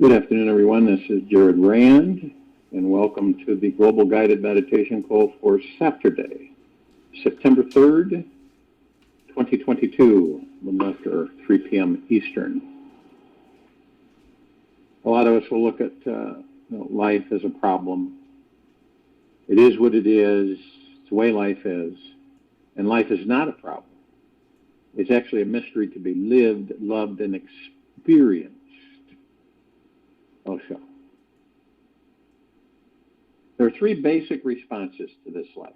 Good afternoon, everyone. This is Jared Rand, and welcome to the Global Guided Meditation Call for Saturday, September 3rd, 2022, a little after 3 p.m. Eastern. A lot of us will look at life as a problem. It is what it is. It's the way life is. And life is not a problem. It's actually a mystery to be lived, loved, and experienced. Osho. There are three basic responses to this life.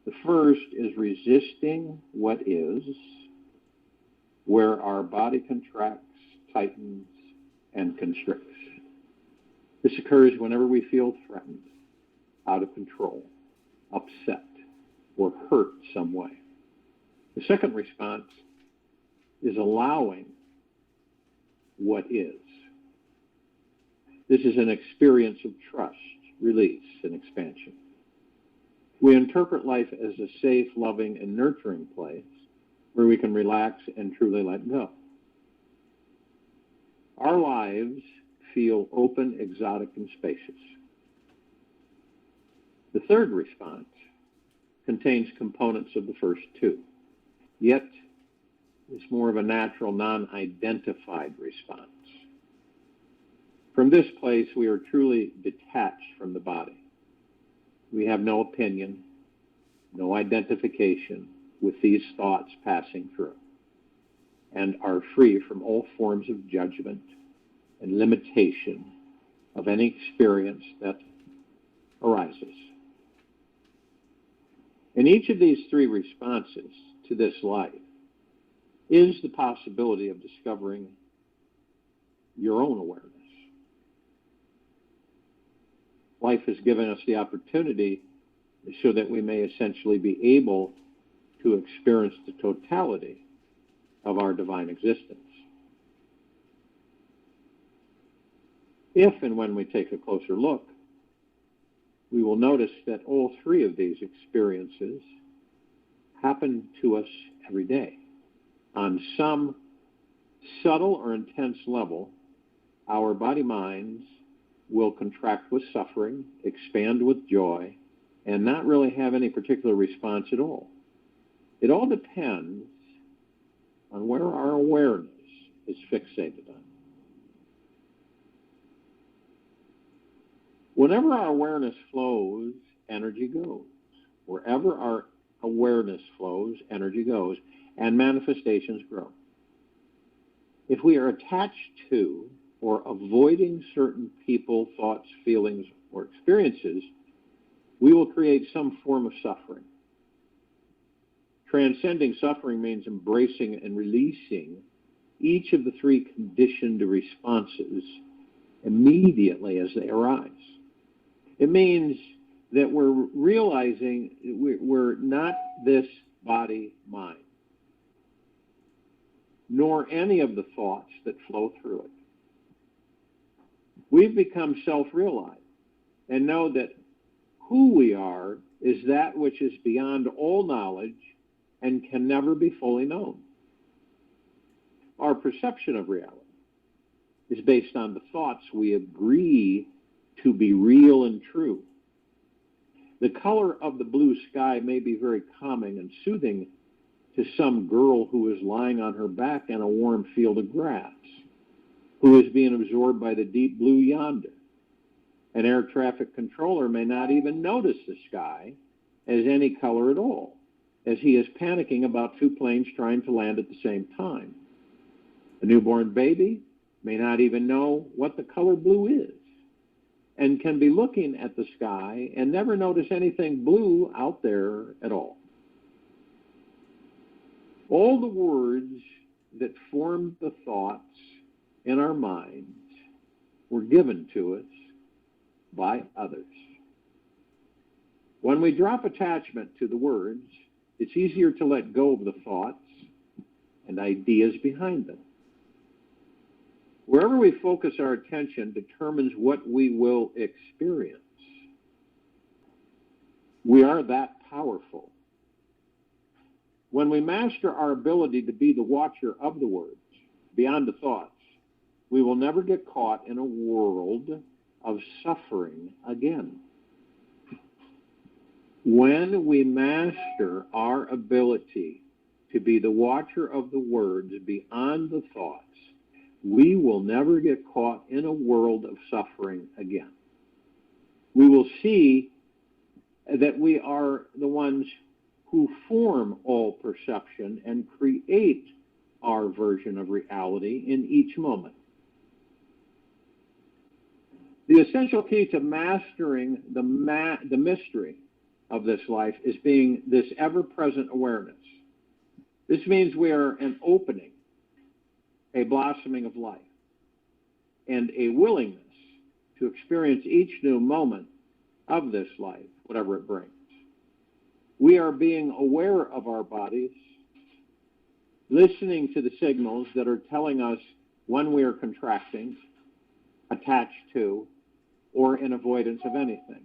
The first is resisting what is, where our body contracts, tightens, and constricts. This occurs whenever we feel threatened, out of control, upset, or hurt some way. The second response is allowing what is. This is an experience of trust, release, and expansion. We interpret life as a safe, loving, and nurturing place where we can relax and truly let go. Our lives feel open, exotic, and spacious. The third response contains components of the first two, yet is more of a natural, non-identified response. From this place, we are truly detached from the body. We have no opinion, no identification with these thoughts passing through, and are free from all forms of judgment and limitation of any experience that arises. In each of these three responses to this life is the possibility of discovering your own awareness. Life has given us the opportunity so that we may essentially be able to experience the totality of our divine existence. If and when we take a closer look, we will notice that all three of these experiences happen to us every day. On some subtle or intense level, our body-minds will contract with suffering, expand with joy, and not really have any particular response at all. It all depends on where our awareness is fixated on. Whenever our awareness flows, energy goes. Wherever our awareness flows, energy goes, and manifestations grow. If we are attached to or avoiding certain people, thoughts, feelings, or experiences, we will create some form of suffering. Transcending suffering means embracing and releasing each of the three conditioned responses immediately as they arise. It means that we're realizing we're not this body-mind, nor any of the thoughts that flow through it. We've become self-realized and know that who we are is that which is beyond all knowledge and can never be fully known. Our perception of reality is based on the thoughts we agree to be real and true. The color of the blue sky may be very calming and soothing to some girl who is lying on her back in a warm field of grass, who is being absorbed by the deep blue yonder. An air traffic controller may not even notice the sky as any color at all, as he is panicking about two planes trying to land at the same time. A newborn baby may not even know what the color blue is, and can be looking at the sky and never notice anything blue out there at all. All the words that formed the thoughts in our minds were given to us by others. When we drop attachment to the words, it's easier to let go of the thoughts and ideas behind them. Wherever we focus our attention determines what we will experience. We are that powerful. When we master our ability to be the watcher of the words, beyond the thoughts, we will never get caught in a world of suffering again. When we master our ability to be the watcher of the words beyond the thoughts, we will never get caught in a world of suffering again. We will see that we are the ones who form all perception and create our version of reality in each moment. The essential key to mastering the mystery of this life is being this ever-present awareness. This means we are an opening, a blossoming of life, and a willingness to experience each new moment of this life, whatever it brings. We are being aware of our bodies, listening to the signals that are telling us when we are contracting, attached to, or in avoidance of anything.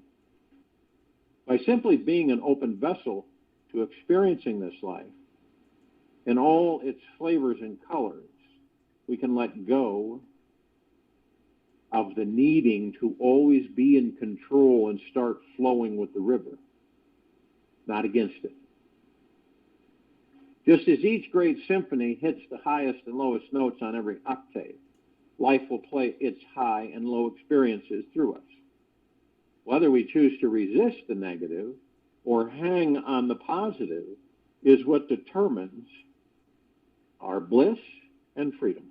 By simply being an open vessel to experiencing this life in all its flavors and colors, we can let go of the needing to always be in control and start flowing with the river, not against it. Just as each great symphony hits the highest and lowest notes on every octave, life will play its high and low experiences through us. Whether we choose to resist the negative or hang on the positive is what determines our bliss and freedom.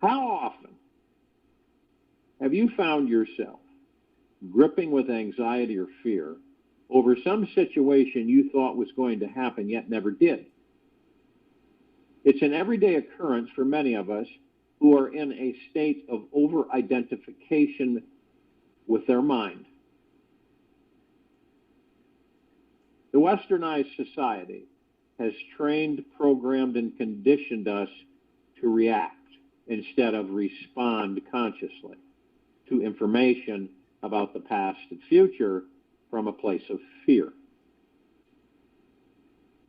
How often have you found yourself gripping with anxiety or fear over some situation you thought was going to happen yet never did? It's an everyday occurrence for many of us who are in a state of over-identification with their mind. The westernized society has trained, programmed, and conditioned us to react instead of respond consciously to information about the past and future from a place of fear.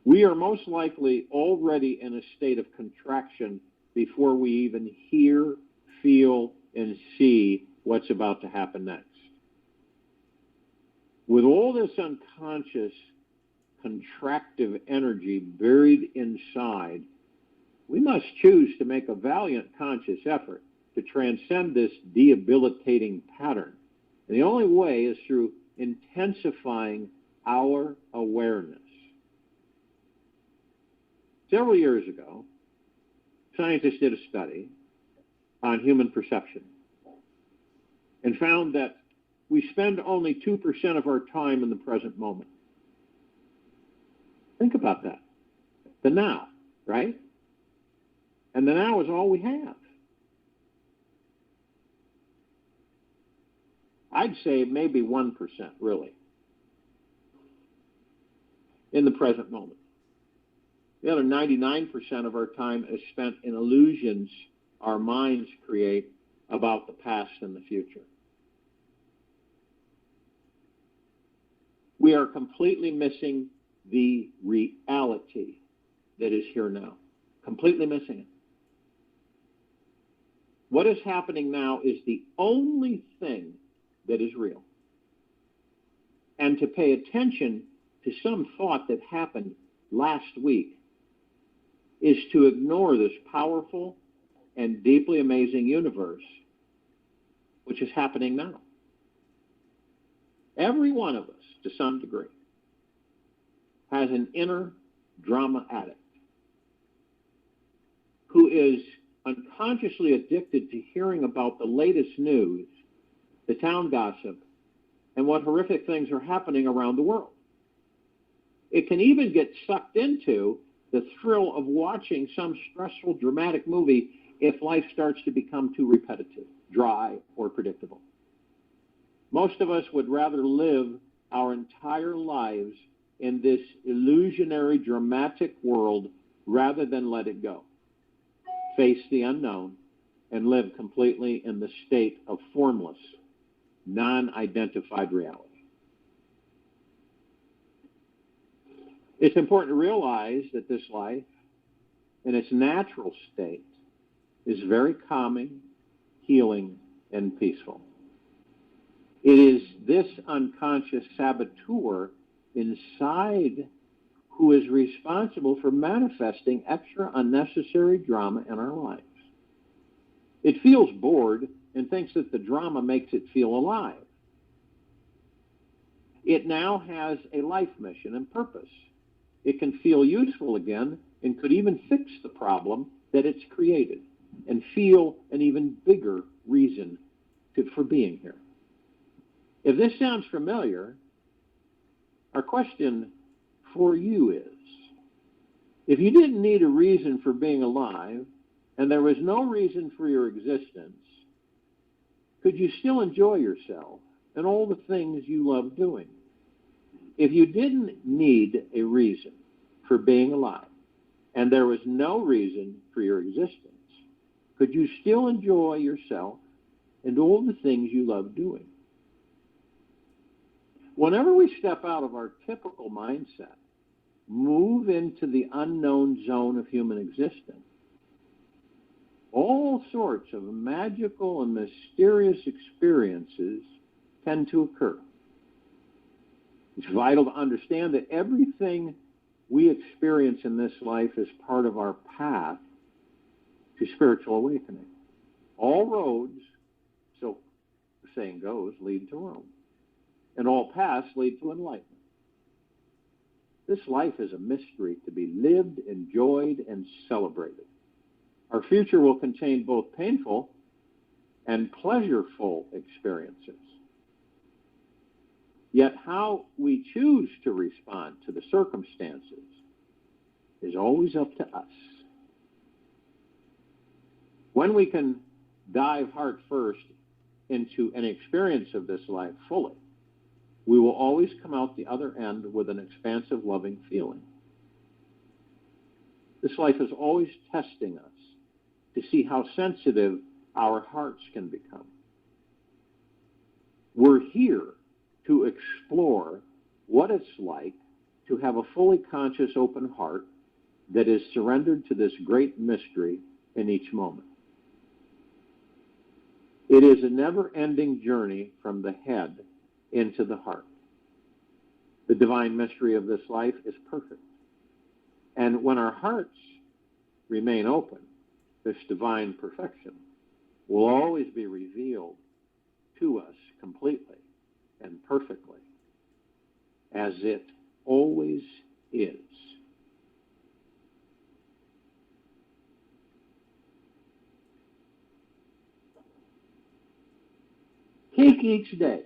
We are most likely already in a state of contraction before we even hear, feel, and see what's about to happen next. With all this unconscious contractive energy buried inside, we must choose to make a valiant conscious effort to transcend this debilitating pattern. And the only way is through intensifying our awareness. Several years ago, scientists did a study on human perception and found that we spend only 2% of our time in the present moment. Think about that. The now, right? And the now is all we have. I'd say maybe 1%, really, in the present moment. The other 99% of our time is spent in illusions our minds create about the past and the future. We are completely missing the reality that is here now. Completely missing it. What is happening now is the only thing that is real. And to pay attention to some thought that happened last week is to ignore this powerful and deeply amazing universe, which is happening now. Every one of us, to some degree, has an inner drama addict who is unconsciously addicted to hearing about the latest news, the town gossip, and what horrific things are happening around the world. It can even get sucked into the thrill of watching some stressful, dramatic movie if life starts to become too repetitive, dry, or predictable. Most of us would rather live our entire lives in this illusionary, dramatic world rather than let it go, face the unknown, and live completely in the state of formless, non-identified reality. It's important to realize that this life, in its natural state, is very calming, healing, and peaceful. It is this unconscious saboteur inside who is responsible for manifesting extra unnecessary drama in our lives. It feels bored and thinks that the drama makes it feel alive. It now has a life mission and purpose. It can feel useful again and could even fix the problem that it's created and feel an even bigger reason for being here. If this sounds familiar, our question for you is, if you didn't need a reason for being alive and there was no reason for your existence, could you still enjoy yourself and all the things you love doing? If you didn't need a reason for being alive and there was no reason for your existence, could you still enjoy yourself and all the things you love doing? Whenever we step out of our typical mindset, move into the unknown zone of human existence, all sorts of magical and mysterious experiences tend to occur. It's vital to understand that everything we experience in this life is part of our path to spiritual awakening. All roads, so the saying goes, lead to Rome. And all paths lead to enlightenment. This life is a mystery to be lived, enjoyed, and celebrated. Our future will contain both painful and pleasureful experiences. Yet how we choose to respond to the circumstances is always up to us. When we can dive heart first into an experience of this life fully, we will always come out the other end with an expansive, loving feeling. This life is always testing us to see how sensitive our hearts can become. We're here to explore what it's like to have a fully conscious, open heart that is surrendered to this great mystery in each moment. It is a never-ending journey from the head into the heart. The divine mystery of this life is perfect. And when our hearts remain open, this divine perfection will always be revealed to us completely and perfectly, as it always is. Take each day,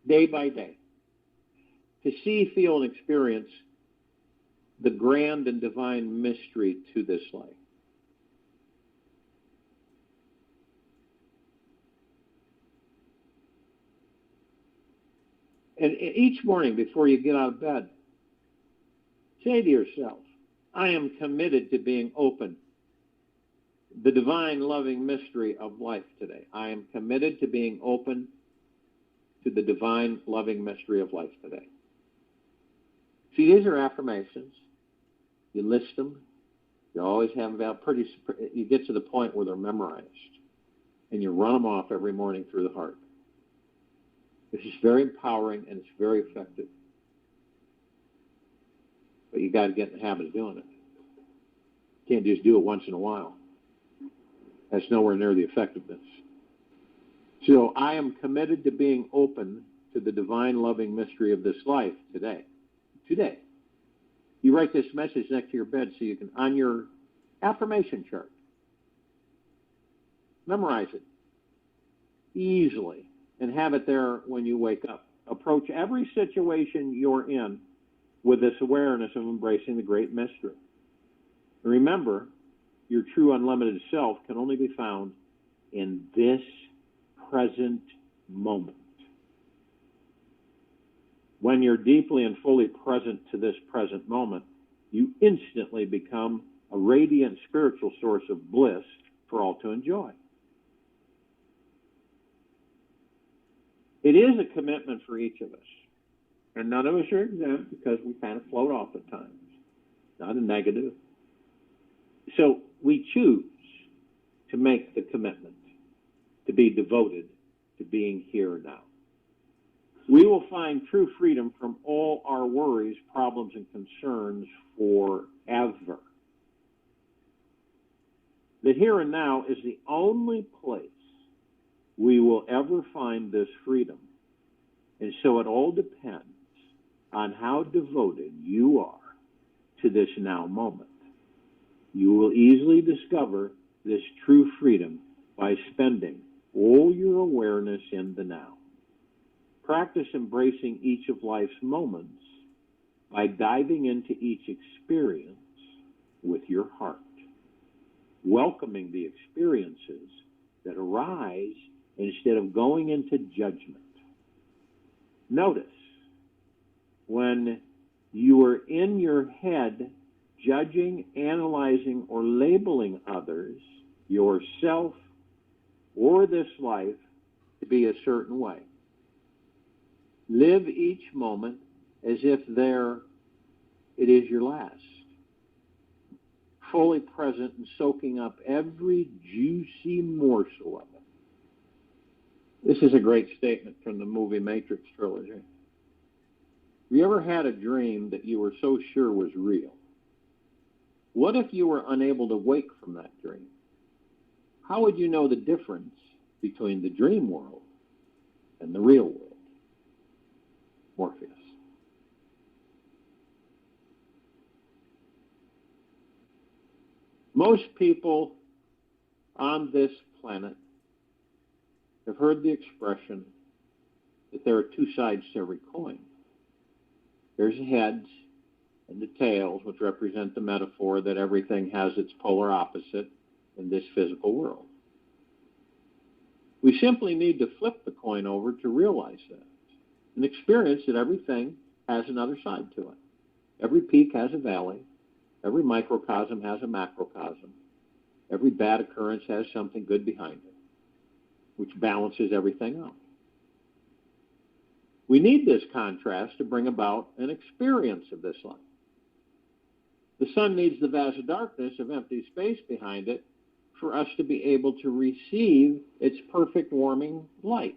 day by day, to see, feel, and experience the grand and divine mystery to this life. And each morning before you get out of bed, say to yourself, I am committed to being open. The divine loving mystery of life today. I am committed to being open to the divine loving mystery of life today. See, these are affirmations. You list them. You always have about you get to the point where they're memorized. And you run them off every morning through the heart. This is very empowering and it's very effective. But you got to get in the habit of doing it. You can't just do it once in a while. That's nowhere near the effectiveness. So I am committed to being open to the divine loving mystery of this life today. Today. You write this message next to your bed so you can, on your affirmation chart, memorize it easily and have it there when you wake up. Approach every situation you're in with this awareness of embracing the great mystery. And remember, your true unlimited self can only be found in this present moment. When you're deeply and fully present to this present moment, you instantly become a radiant spiritual source of bliss for all to enjoy. It is a commitment for each of us. And none of us are exempt because we kind of float off at times. Not a negative. So we choose to make the commitment, to be devoted to being here now. We will find true freedom from all our worries, problems, and concerns forever. The here and now is the only place we will ever find this freedom. And so it all depends on how devoted you are to this now moment. You will easily discover this true freedom by spending all your awareness in the now. Practice embracing each of life's moments by diving into each experience with your heart, welcoming the experiences that arise instead of going into judgment. Notice when you are in your head judging, analyzing, or labeling others, yourself, or this life to be a certain way. Live each moment as if it is your last, fully present and soaking up every juicy morsel of it. This is a great statement from the movie Matrix trilogy. Have you ever had a dream that you were so sure was real? What if you were unable to wake from that dream? How would you know the difference between the dream world and the real world? Morpheus. Most people on this planet have heard the expression that there are two sides to every coin. There's the heads and the tails, which represent the metaphor that everything has its polar opposite in this physical world. We simply need to flip the coin over to realize that and experience that everything has another side to it. Every peak has a valley. Every microcosm has a macrocosm. Every bad occurrence has something good behind it, which balances everything out. We need this contrast to bring about an experience of this life. The sun needs the vast darkness of empty space behind it for us to be able to receive its perfect warming light.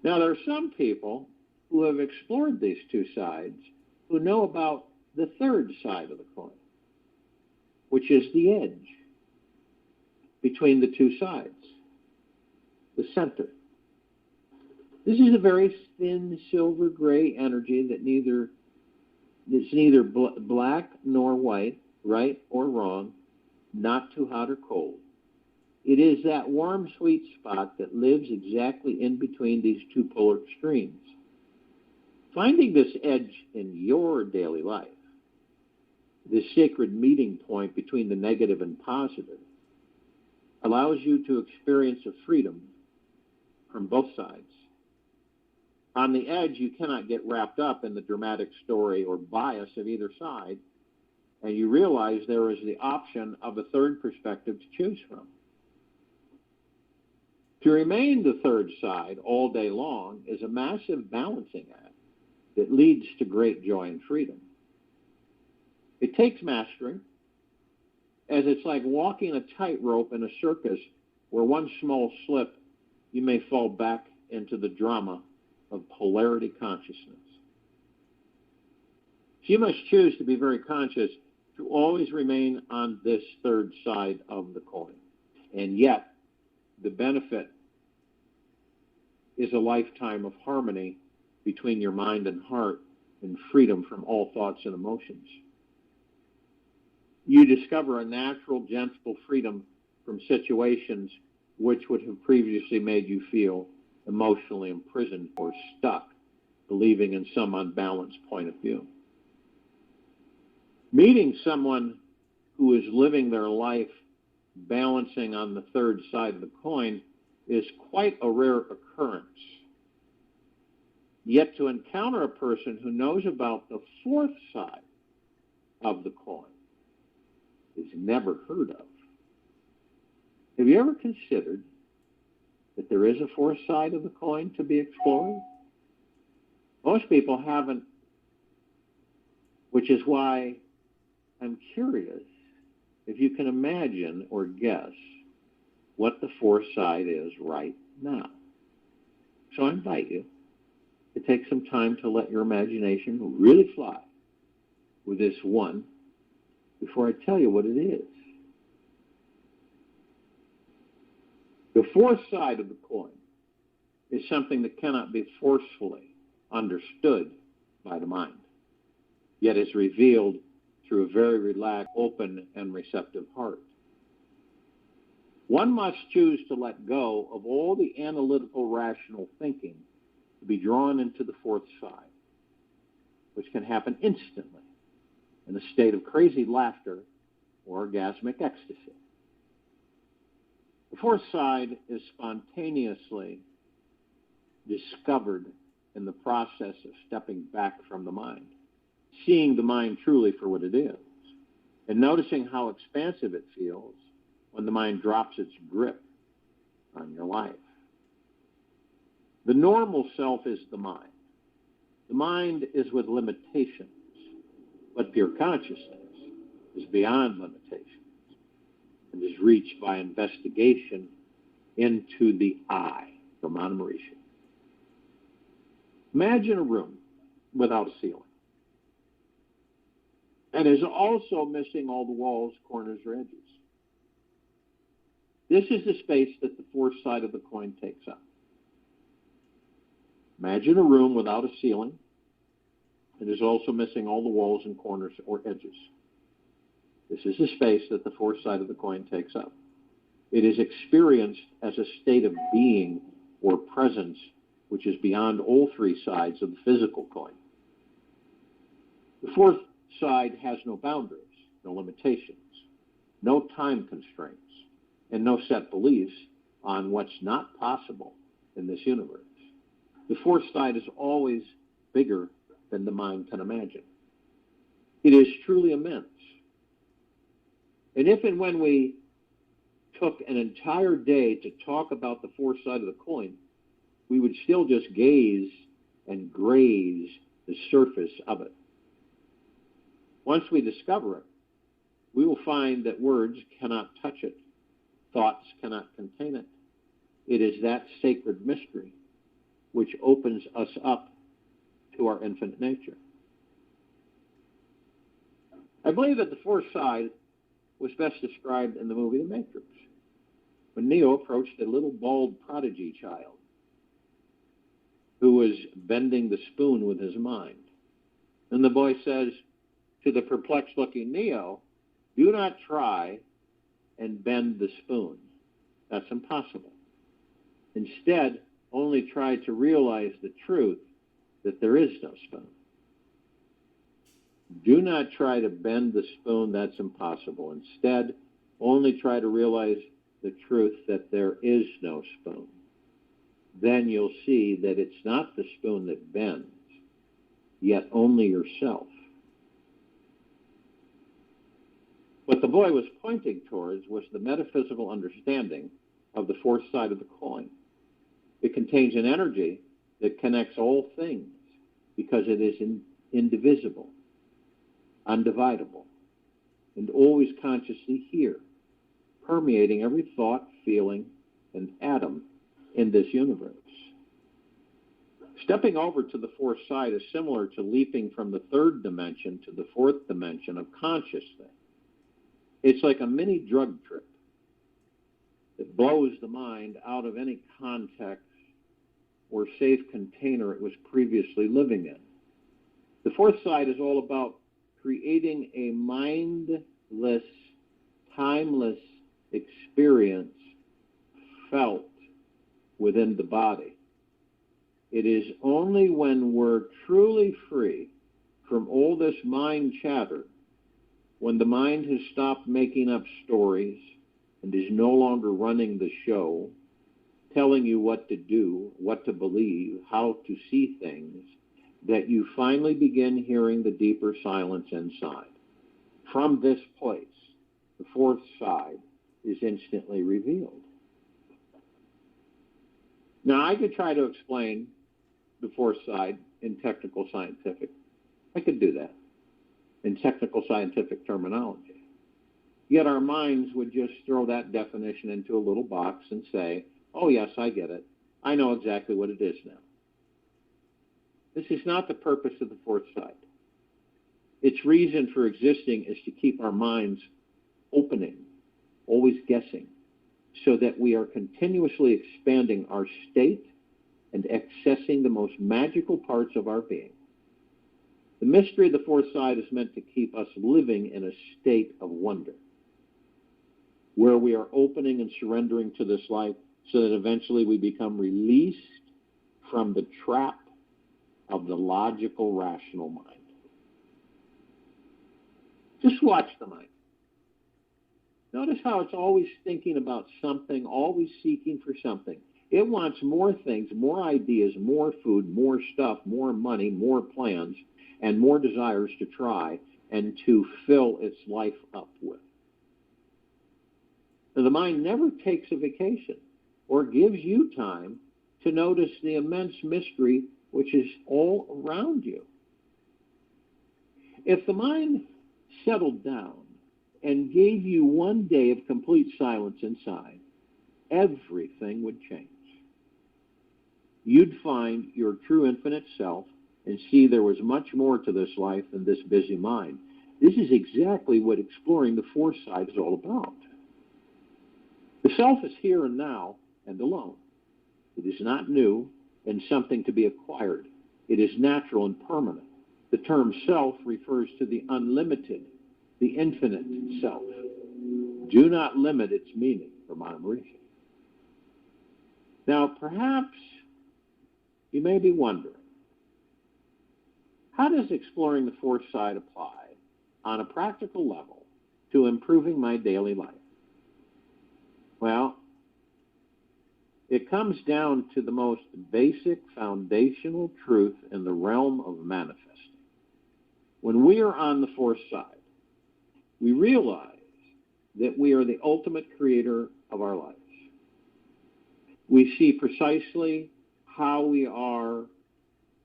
Now, there are some people who have explored these two sides who know about the third side of the coin, which is the edge between the two sides, the center. This is a very thin silver gray energy that it's neither black nor white, right or wrong, not too hot or cold. It is that warm, sweet spot that lives exactly in between these two polar extremes. Finding this edge in your daily life, this sacred meeting point between the negative and positive, allows you to experience a freedom from both sides. On the edge, you cannot get wrapped up in the dramatic story or bias of either side, and you realize there is the option of a third perspective to choose from. To remain the third side all day long is a massive balancing act that leads to great joy and freedom. It takes mastery, as it's like walking a tightrope in a circus where one small slip, you may fall back into the drama of polarity consciousness. So you must choose to be very conscious to always remain on this third side of the coin. And yet, the benefit is a lifetime of harmony between your mind and heart and freedom from all thoughts and emotions. You discover a natural, gentle freedom from situations which would have previously made you feel emotionally imprisoned or stuck, believing in some unbalanced point of view. Meeting someone who is living their life balancing on the third side of the coin is quite a rare occurrence. Yet to encounter a person who knows about the fourth side of the coin is never heard of. Have you ever considered that there is a fourth side of the coin to be explored? Most people haven't, which is why I'm curious if you can imagine or guess what the fourth side is right now. So I invite you to take some time to let your imagination really fly with this one before I tell you what it is. The fourth side of the coin is something that cannot be forcefully understood by the mind, yet is revealed through a very relaxed, open, and receptive heart. One must choose to let go of all the analytical, rational thinking to be drawn into the fourth side, which can happen instantly in a state of crazy laughter or orgasmic ecstasy. The fourth side is spontaneously discovered in the process of stepping back from the mind, seeing the mind truly for what it is, and noticing how expansive it feels when the mind drops its grip on your life. The normal self is the mind. The mind is with limitations, but pure consciousness is beyond limitations and is reached by investigation into the I, Brahmana Marisha. Imagine a room without a ceiling, and is also missing all the walls, corners, or edges. This is the space that the fourth side of the coin takes up. Imagine a room without a ceiling, and is also missing all the walls and corners or edges. This is the space that the fourth side of the coin takes up. It is experienced as a state of being or presence which is beyond all three sides of the physical coin. The fourth side has no boundaries, no limitations, no time constraints, and no set beliefs on what's not possible in this universe. The fourth side is always bigger than the mind can imagine. It is truly immense. And if and when we took an entire day to talk about the fourth side of the coin, we would still just gaze and graze the surface of it. Once we discover it, we will find that words cannot touch it, thoughts cannot contain it. It is that sacred mystery which opens us up to our infinite nature. I believe that the fourth side was best described in the movie The Matrix, when Neo approached a little bald prodigy child who was bending the spoon with his mind. And the boy says to the perplexed-looking Neo, "Do not try and bend the spoon. That's impossible. Instead, only try to realize the truth that there is no spoon. Do not try to bend the spoon. That's impossible. Instead, only try to realize the truth that there is no spoon. Then you'll see that it's not the spoon that bends, yet only yourself." What the boy was pointing towards was the metaphysical understanding of the fourth side of the coin. It contains an energy that connects all things because it is indivisible, undividable, and always consciously here, permeating every thought, feeling, and atom in this universe. Stepping over to the fourth side is similar to leaping from the third dimension to the fourth dimension of consciousness. It's like a mini drug trip that blows the mind out of any context or safe container it was previously living in. The fourth side is all about creating a mindless, timeless experience felt within the body. It is only when we're truly free from all this mind chatter, when the mind has stopped making up stories and is no longer running the show, telling you what to do, what to believe, how to see things, that you finally begin hearing the deeper silence inside. From this place, the fourth side is instantly revealed. Now, I could try to explain the fourth side in technical scientific. I could do that in technical scientific terminology. Yet our minds would just throw that definition into a little box and say, oh, yes, I get it. I know exactly what it is now. This is not the purpose of the fourth sight. Its reason for existing is to keep our minds opening, always guessing, so that we are continuously expanding our state and accessing the most magical parts of our being. The mystery of the fourth sight is meant to keep us living in a state of wonder, where we are opening and surrendering to this life so that eventually we become released from the trap of the logical, rational mind. Just watch the mind. Notice how it's always thinking about something, always seeking for something. It wants more things, more ideas, more food, more stuff, more money, more plans, and more desires to try and to fill its life up with. Now, the mind never takes a vacation or gives you time to notice the immense mystery which is all around you. If the mind settled down and gave you one day of complete silence inside, everything would change. You'd find your true infinite self and see there was much more to this life than this busy mind. This is exactly what exploring the fourth sight is all about. The self is here and now and alone. It is not new and something to be acquired. It is natural and permanent. The term self refers to the unlimited, the infinite self. Do not limit its meaning for Maharishi. Now, perhaps you may be wondering, how does exploring the fourth sight apply on a practical level to improving my daily life? Well, it comes down to the most basic foundational truth in the realm of manifesting. When we are on the fourth side, we realize that we are the ultimate creator of our lives. We see precisely how we are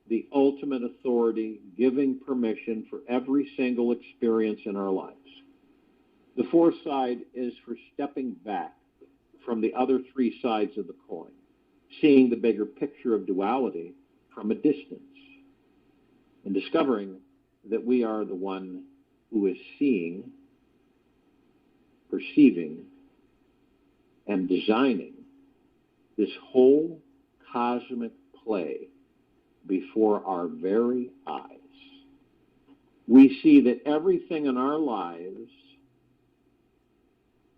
the ultimate authority, giving permission for every single experience in our lives. The fourth side is for stepping back from the other three sides of the coin, seeing the bigger picture of duality from a distance, and discovering that we are the one who is seeing, perceiving, and designing this whole cosmic play before our very eyes. We see that everything in our lives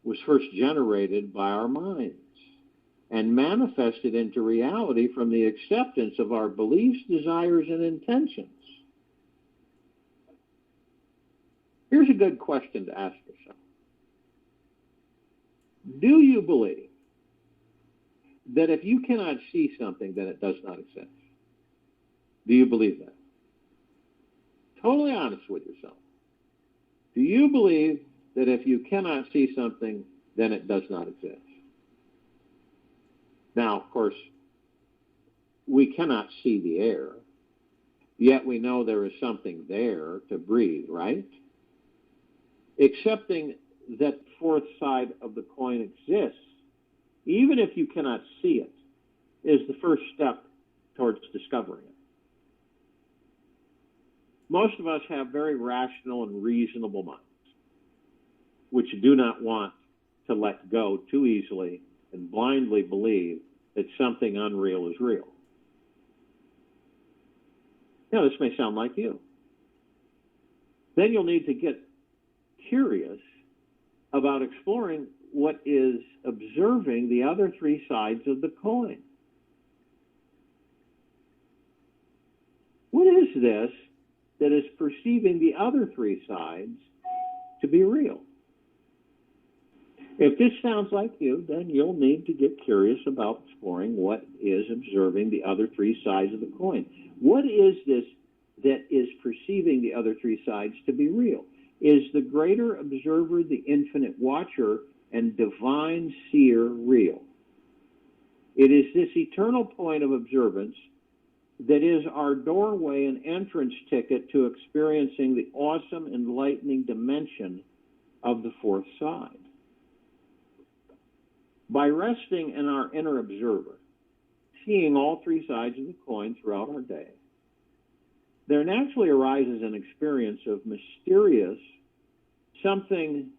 was first generated by our minds and manifested into reality from the acceptance of our beliefs, desires, and intentions. Here's a good question to ask yourself. Do you believe that if you cannot see something, then it does not exist? Do you believe that? Totally honest with yourself. Do you believe that if you cannot see something, then it does not exist? Now, of course, we cannot see the air, yet we know there is something there to breathe, right? Accepting that fourth side of the coin exists, even if you cannot see it, is the first step towards discovering it. Most of us have very rational and reasonable minds, which do not want to let go too easily and blindly believe that something unreal is real. Now, this may sound like you. Then you'll need to get curious about exploring what is observing the other three sides of the coin. What is this that is perceiving the other three sides to be real? If this sounds like you, then you'll need to get curious about exploring what is observing the other three sides of the coin. What is this that is perceiving the other three sides to be real? Is the greater observer, the infinite watcher, and divine seer real? It is this eternal point of observance that is our doorway and entrance ticket to experiencing the awesome, enlightening dimension of the fourth side. By resting in our inner observer, seeing all three sides of the coin throughout our day, there naturally arises an experience of mysterious something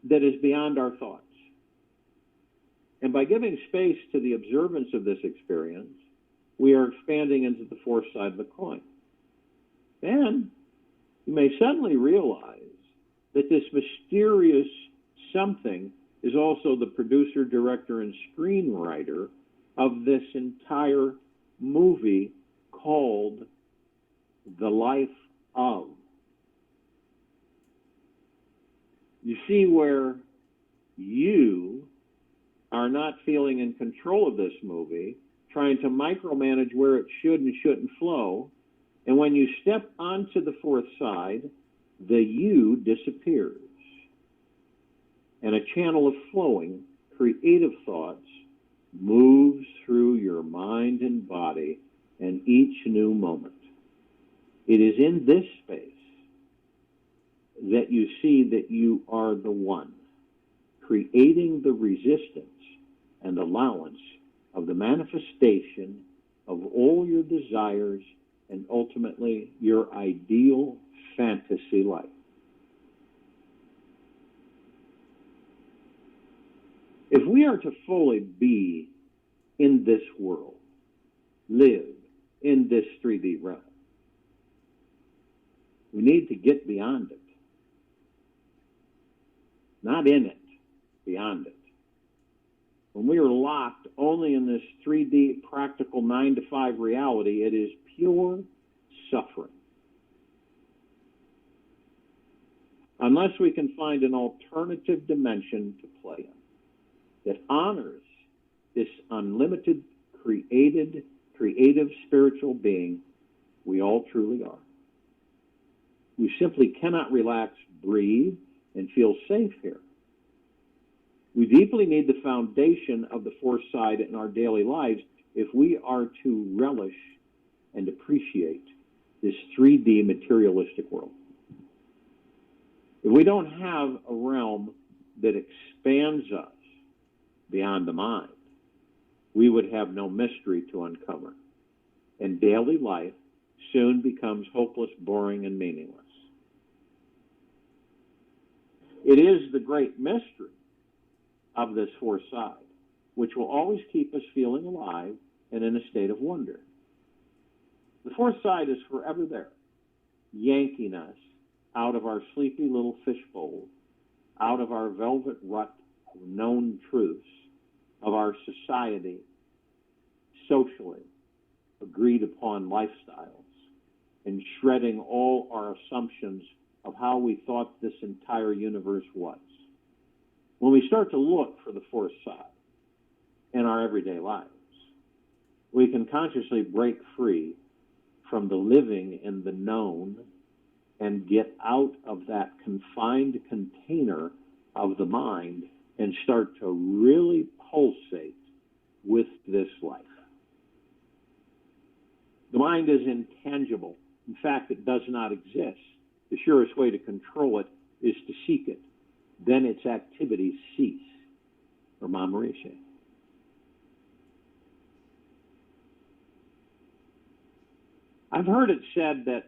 that is beyond our thoughts. And by giving space to the observance of this experience, we are expanding into the fourth side of the coin. And you may suddenly realize that this mysterious something is also the producer, director, and screenwriter of this entire movie called The Life of. You see where you are not feeling in control of this movie, trying to micromanage where it should and shouldn't flow. And when you step onto the fourth side, the you disappears. And a channel of flowing, creative thoughts moves through your mind and body in each new moment. It is in this space that you see that you are the one, creating the resistance and allowance of the manifestation of all your desires and ultimately your ideal fantasy life. If we are to fully be in this world, live in this 3D realm, we need to get beyond it. Not in it, beyond it. When we are locked only in this 3D practical 9-to-5 reality, it is pure suffering. Unless we can find an alternative dimension to play in that honors this unlimited, creative spiritual being we all truly are. We simply cannot relax, breathe, and feel safe here. We deeply need the foundation of the fourth side in our daily lives if we are to relish and appreciate this 3D materialistic world. If we don't have a realm that expands us beyond the mind, we would have no mystery to uncover, and daily life soon becomes hopeless, boring, and meaningless. It is the great mystery of this fourth side, which will always keep us feeling alive and in a state of wonder. The fourth side is forever there, yanking us out of our sleepy little fishbowl, out of our velvet rut of known truths, of our society, socially agreed upon lifestyles, and shredding all our assumptions of how we thought this entire universe was. When we start to look for the fourth side in our everyday lives, we can consciously break free from the living in the known and get out of that confined container of the mind and start to really pulsate with this life. The mind is intangible. In fact, it does not exist. The surest way to control it is to seek it. Then its activities cease. Ramon Maurice. I've heard it said that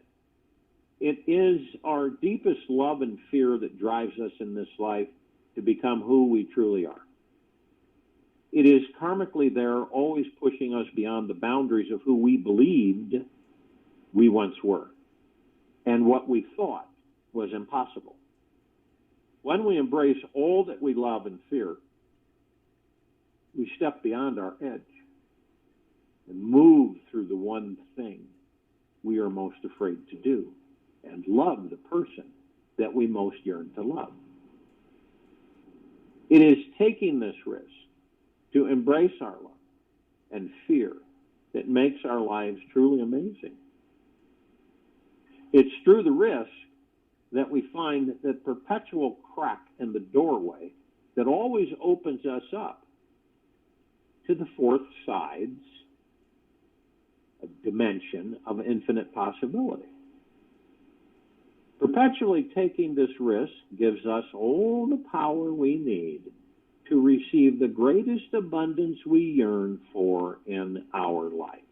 it is our deepest love and fear that drives us in this life to become who we truly are. It is karmically there, always pushing us beyond the boundaries of who we believed we once were and what we thought was impossible. When we embrace all that we love and fear, we step beyond our edge and move through the one thing we are most afraid to do and love the person that we most yearn to love. It is taking this risk to embrace our love and fear that makes our lives truly amazing. It's through the risk that we find that perpetual crack in the doorway that always opens us up to the fourth side's dimension of infinite possibility. Perpetually taking this risk gives us all the power we need to receive the greatest abundance we yearn for in our lives.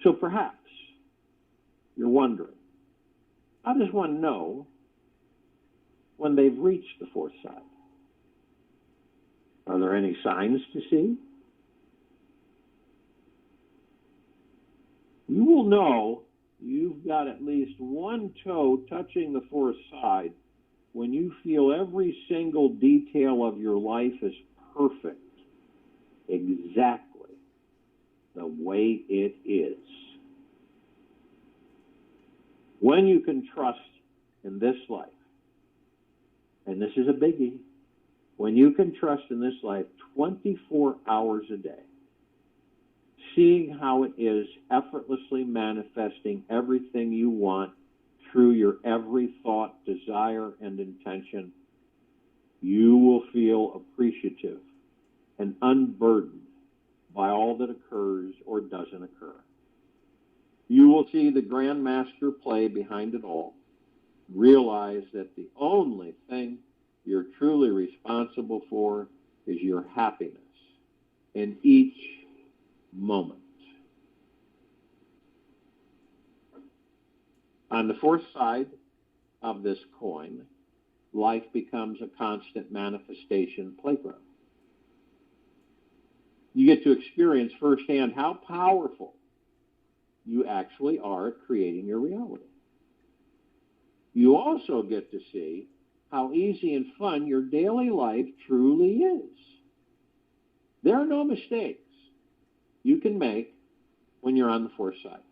So perhaps you're wondering, how does one know when they've reached the fourth side? Are there any signs to see? You will know you've got at least one toe touching the fourth side when you feel every single detail of your life is perfect, exactly the way it is. When you can trust in this life, and this is a biggie, when you can trust in this life 24 hours a day, seeing how it is effortlessly manifesting everything you want through your every thought, desire, and intention, you will feel appreciative and unburdened by all that occurs or doesn't occur. You will see the grand master play behind it all, realize that the only thing you're truly responsible for is your happiness in each moment. On the fourth side of this coin, life becomes a constant manifestation playground. You get to experience firsthand how powerful you actually are at creating your reality. You also get to see how easy and fun your daily life truly is. There are no mistakes you can make when you're on the fourth side.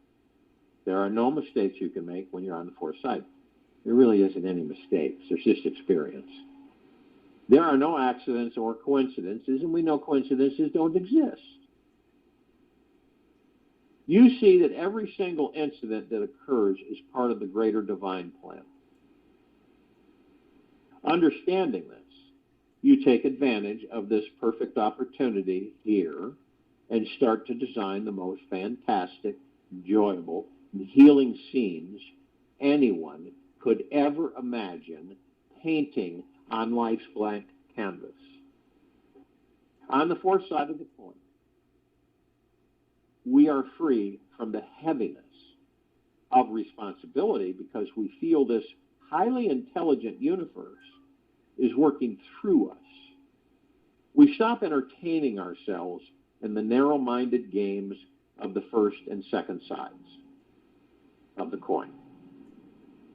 There are no mistakes you can make when you're on the fourth side. There really isn't any mistakes. There's just experience. There are no accidents or coincidences, and we know coincidences don't exist. You see that every single incident that occurs is part of the greater divine plan. Understanding this, you take advantage of this perfect opportunity here and start to design the most fantastic, enjoyable, and healing scenes anyone could ever imagine painting on life's blank canvas. On the fourth side of the coin, we are free from the heaviness of responsibility because we feel this highly intelligent universe is working through us. We stop entertaining ourselves in the narrow-minded games of the first and second sides of the coin.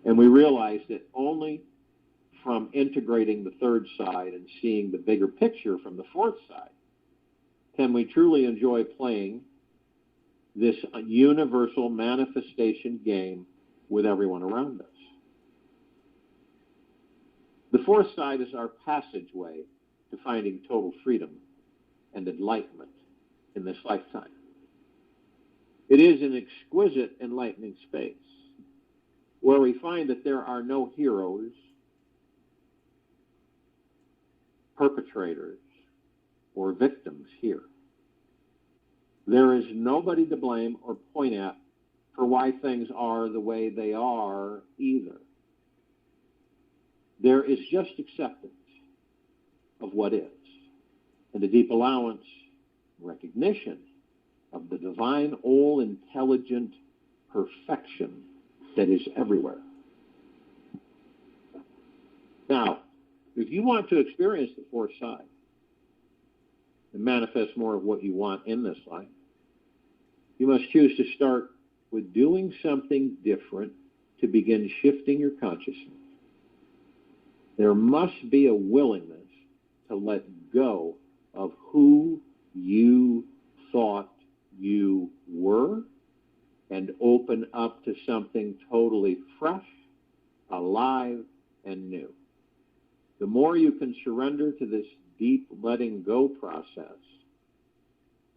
And we realize that only from integrating the third side and seeing the bigger picture from the fourth side can we truly enjoy playing this universal manifestation game with everyone around us. The fourth side is our passageway to finding total freedom and enlightenment in this lifetime. It is an exquisite, enlightening space where we find that there are no heroes, perpetrators, or victims here. There is nobody to blame or point at for why things are the way they are either. There is just acceptance of what is, and a deep allowance, recognition of the divine, all-intelligent perfection that is everywhere. Now, if you want to experience the fourth side and manifest more of what you want in this life, you must choose to start with doing something different to begin shifting your consciousness. There must be a willingness to let go of who you thought you were and open up to something totally fresh, alive, and new. The more you can surrender to this deep letting go process,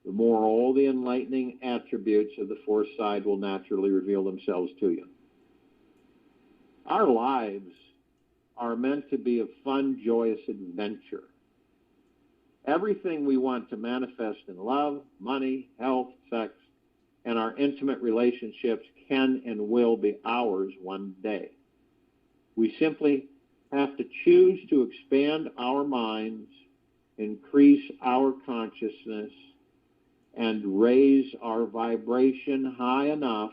the more all the enlightening attributes of the fourth side will naturally reveal themselves to you. Our lives are meant to be a fun, joyous adventure. Everything we want to manifest in love, money, health, sex, and our intimate relationships can and will be ours one day. We simply have to choose to expand our minds, increase our consciousness, and raise our vibration high enough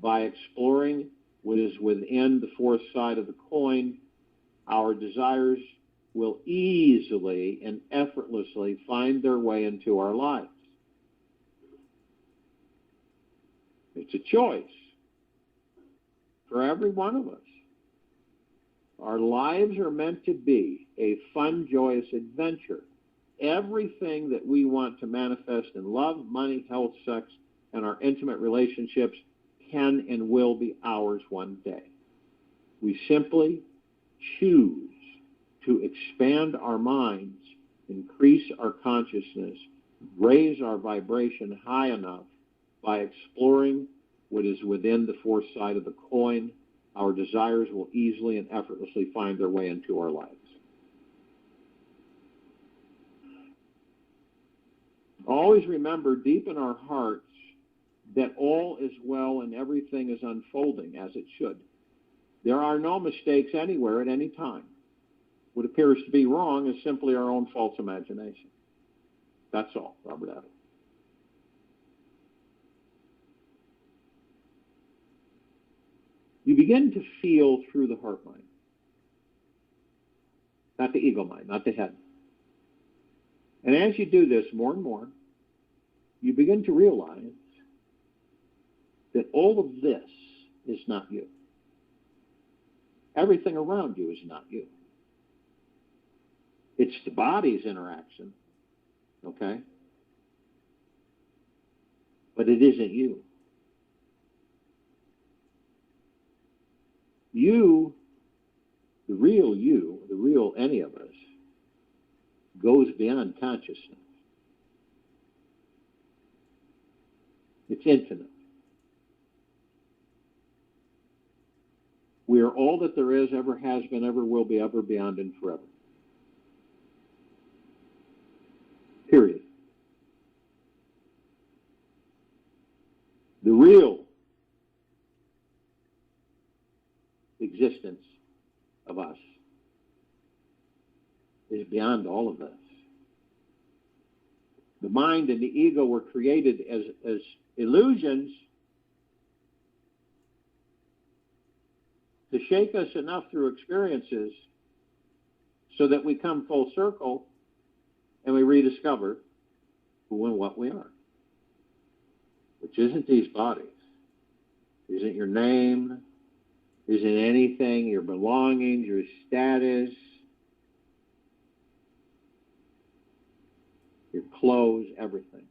by exploring what is within the fourth side of the coin. Our desires will easily and effortlessly find their way into our lives. It's a choice for every one of us. Our lives are meant to be a fun, joyous adventure. Everything that we want to manifest in love, money, health, sex, and our intimate relationships can and will be ours one day. We simply choose to expand our minds, increase our consciousness, raise our vibration high enough by exploring what is within the fourth side of the coin. Our desires will easily and effortlessly find their way into our lives. Always remember deep in our hearts that all is well and everything is unfolding as it should. There are no mistakes anywhere at any time. What appears to be wrong is simply our own false imagination. That's all, Robert Adams. You begin to feel through the heart mind, not the ego mind, not the head. And as you do this more and more, you begin to realize that all of this is not you. Everything around you is not you. It's the body's interaction, okay? But it isn't you. You, the real any of us, goes beyond consciousness. It's infinite. We are all that there is, ever has been, ever will be, ever, beyond, and forever. Period. The real existence of us is beyond all of this. The mind and the ego were created as illusions to shake us enough through experiences so that we come full circle and we rediscover who and what we are, which isn't these bodies, isn't your name, isn't anything, your belongings, your status, your clothes, everything.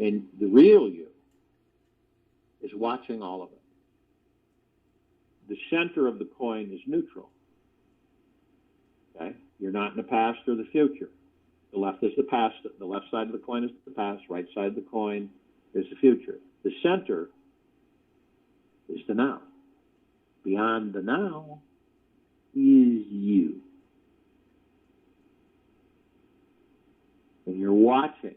And the real you is watching all of it. The center of the coin is neutral. Okay? You're not in the past or the future. The left is the past. The left side of the coin is the past. Right side of the coin is the future. The center is the now. Beyond the now is you. And you're watching,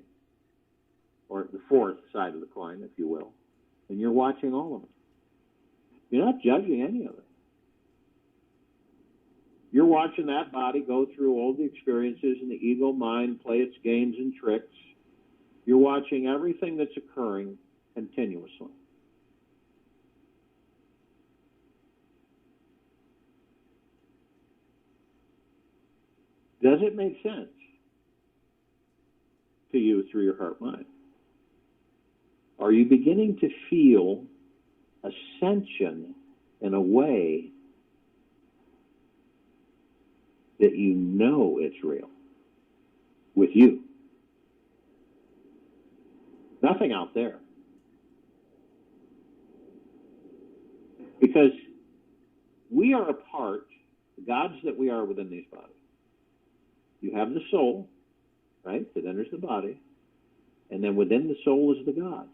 or the fourth side of the coin, if you will, and you're watching all of it. You're not judging any of it. You're watching that body go through all the experiences and the ego mind play its games and tricks. You're watching everything that's occurring continuously. Does it make sense to you through your heart mind? Are you beginning to feel ascension in a way that you know it's real with you? Nothing out there. Because we are a part, the gods that we are within these bodies. You have the soul, right, that enters the body, and then within the soul is the God.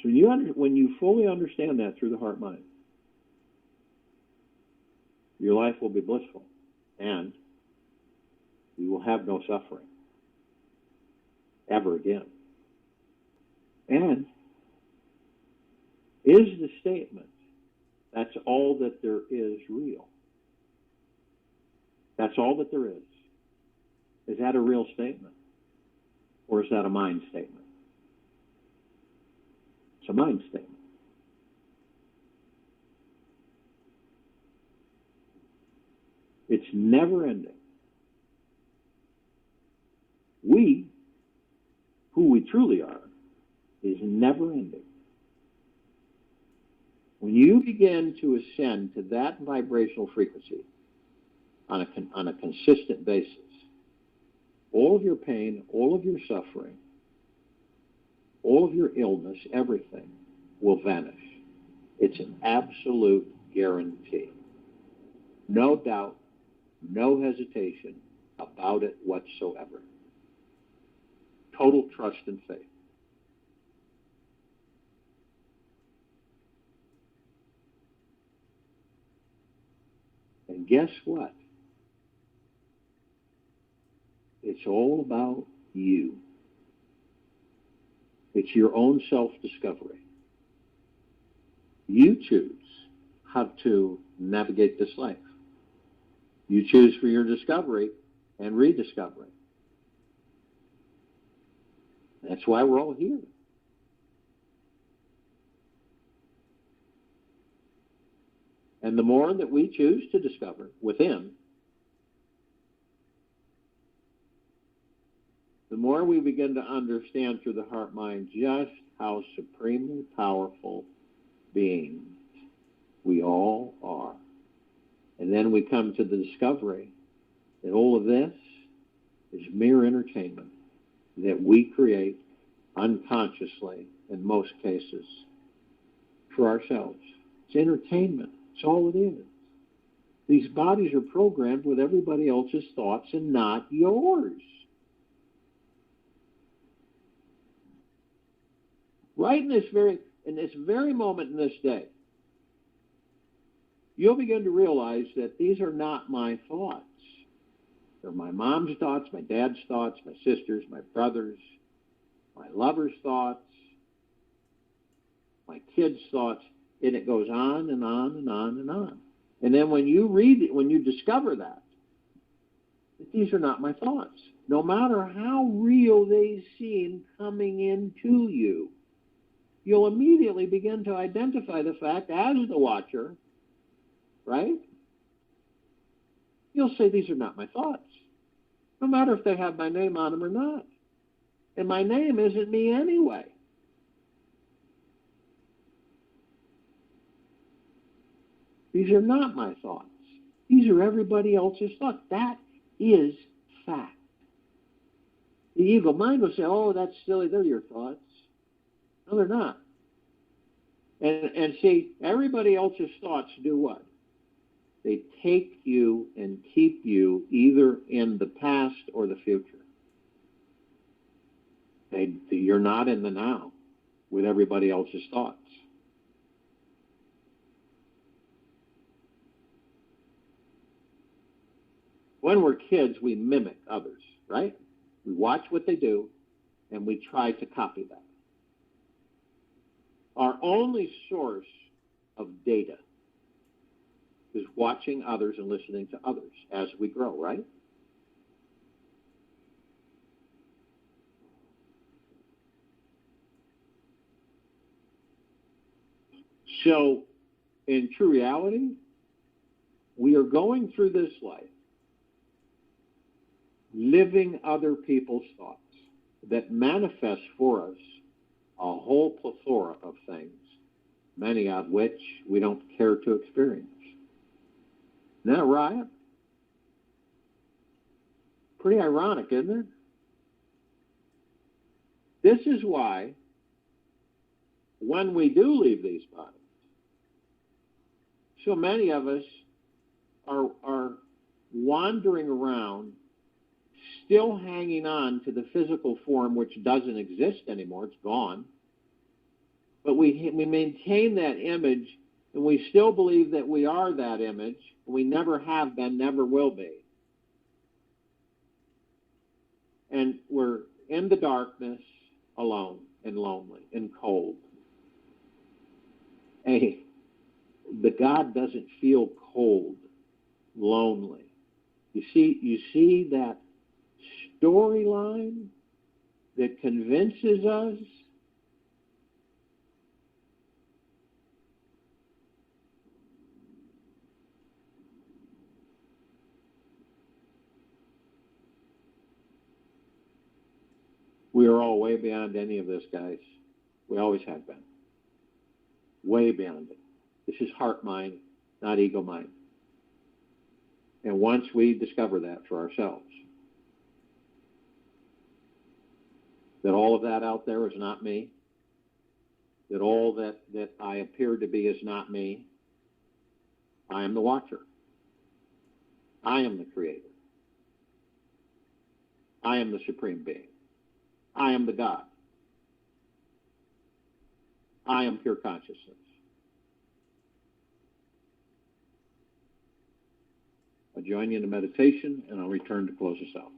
So when you fully understand that through the heart mind, your life will be blissful. And We will have no suffering ever again. And is the statement, that's all that there is real? That's all that there is. Is that a real statement? Or is that a mind statement? It's a mind statement. It's never ending. We, who we truly are, is never ending. When you begin to ascend to that vibrational frequency on a consistent basis, all of your pain, all of your suffering, all of your illness, everything will vanish. It's an absolute guarantee. No doubt, no hesitation about it whatsoever. Total trust and faith. And guess what? It's all about you. It's your own self-discovery. You choose how to navigate this life. You choose for your discovery and rediscovery. That's why we're all here. And the more that we choose to discover within, the more we begin to understand through the heart mind just how supremely powerful beings we all are. And then we come to the discovery that all of this is mere entertainment that we create unconsciously in most cases for ourselves. It's entertainment. It's all it is. These bodies are programmed with everybody else's thoughts and not yours. Right in this very moment in this day, you'll begin to realize that these are not my thoughts. They're my mom's thoughts, my dad's thoughts, my sister's, my brother's, my lover's thoughts, my kids' thoughts, and it goes on and on and on and on. And then when you read it, when you discover that these are not my thoughts, no matter how real they seem coming into you, you'll immediately begin to identify the fact as the watcher, right? You'll say, these are not my thoughts, no matter if they have my name on them or not. And my name isn't me anyway. These are not my thoughts. These are everybody else's thoughts. That is fact. The ego mind will say, oh, that's silly. They're your thoughts. No, they're not. And see, everybody else's thoughts do what? They take you and keep you either in the past or the future. You're not in the now with everybody else's thoughts. When we're kids, we mimic others, right? We watch what they do, and we try to copy that. Our only source of data is watching others and listening to others as we grow, right? So, in true reality, we are going through this life living other people's thoughts that manifest for us a whole plethora of things, many of which we don't care to experience. Isn't that right? Pretty ironic, isn't it? This is why when we do leave these bodies, so many of us are wandering around still hanging on to the physical form which doesn't exist anymore. It's gone. But we maintain that image, and we still believe that we are that image. We never have been, never will be. And we're in the darkness, alone and lonely and cold. Hey, the God doesn't feel cold, lonely. You see that storyline that convinces us we are all way beyond any of this, guys. We always have been. Way beyond it. This is heart mind, not ego mind. And once we discover that for ourselves, that all of that out there is not me, that all that I appear to be is not me, I am the watcher. I am the creator. I am the supreme being. I am the God. I am pure consciousness. I'll join you in the meditation, and I'll return to close us out.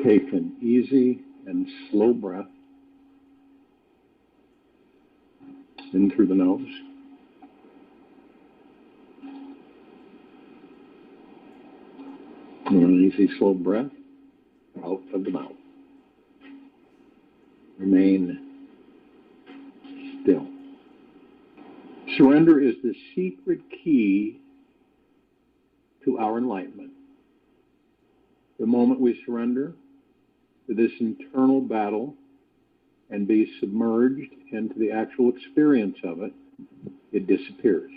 Take an easy and slow breath in through the nose. And an easy, slow breath out of the mouth. Remain still. Surrender is the secret key to our enlightenment. The moment we surrender to this internal battle and be submerged into the actual experience of it, it disappears.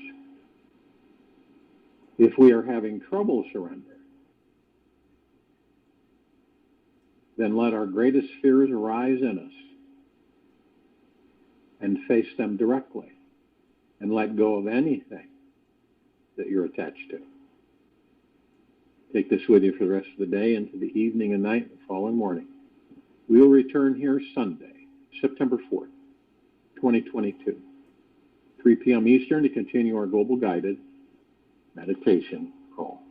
If we are having trouble surrender, then let our greatest fears arise in us and face them directly and let go of anything that you're attached to. Take this with you for the rest of the day, into the evening and night, and the following morning. We'll return here Sunday, September 4th, 2022, 3 p.m. Eastern, to continue our global guided meditation call.